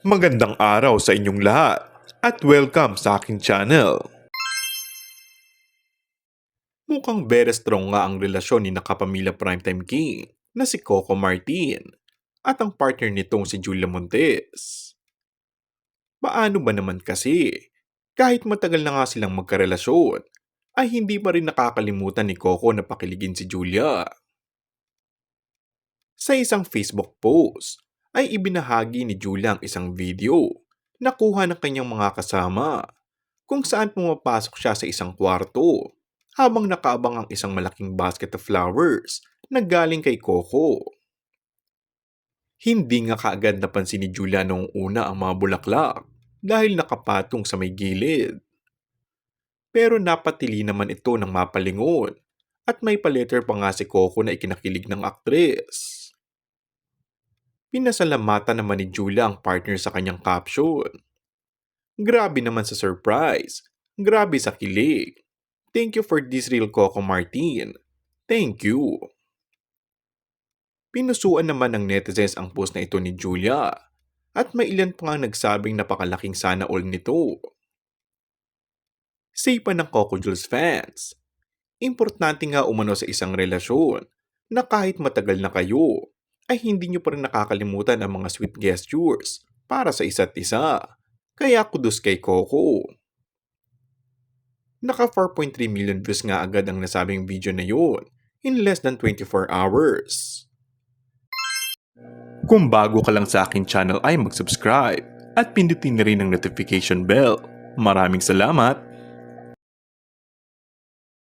Magandang araw sa inyong lahat at welcome sa aking channel. Mukhang very strong nga ang relasyon ni nakapamilya Primetime King na si Coco Martin at ang partner nitong si Julia Montes. Paano ba naman kasi? Kahit matagal na nga silang magkarelasyon, ay hindi pa rin nakakalimutan ni Coco na pakiligin si Julia. Sa isang Facebook post, ay ibinahagi ni Julia ang isang video na kuha ng kanyang mga kasama kung saan pumapasok siya sa isang kwarto habang nakaabang ang isang malaking basket of flowers na galing kay Coco. Hindi nga kaagad napansin ni Julia noong una ang mga bulaklak dahil nakapatong sa may gilid. Pero napatili naman ito ng mapalingon at may paletter pa nga si Coco na ikinakilig ng aktres. Pinasalamatan naman ni Julia ang partner sa kanyang caption. Grabe naman sa surprise. Grabe sa kilig. Thank you for this real Coco Martin. Thank you. Pinusuan naman ng netizens ang post na ito ni Julia at may ilan pa nga nagsabing napakalaking sana all nito. Say pa ng Coco Jules fans, importante nga umano sa isang relasyon na kahit matagal na kayo, ay hindi nyo pa rin nakakalimutan ang mga sweet gestures para sa isa't isa. Kaya kudos kay Coco. Naka 4.3 million views nga agad ang nasabing video na yun in less than 24 hours. Kung bago ka lang sa akin channel ay mag-subscribe at pindutin na rin ang notification bell. Maraming salamat!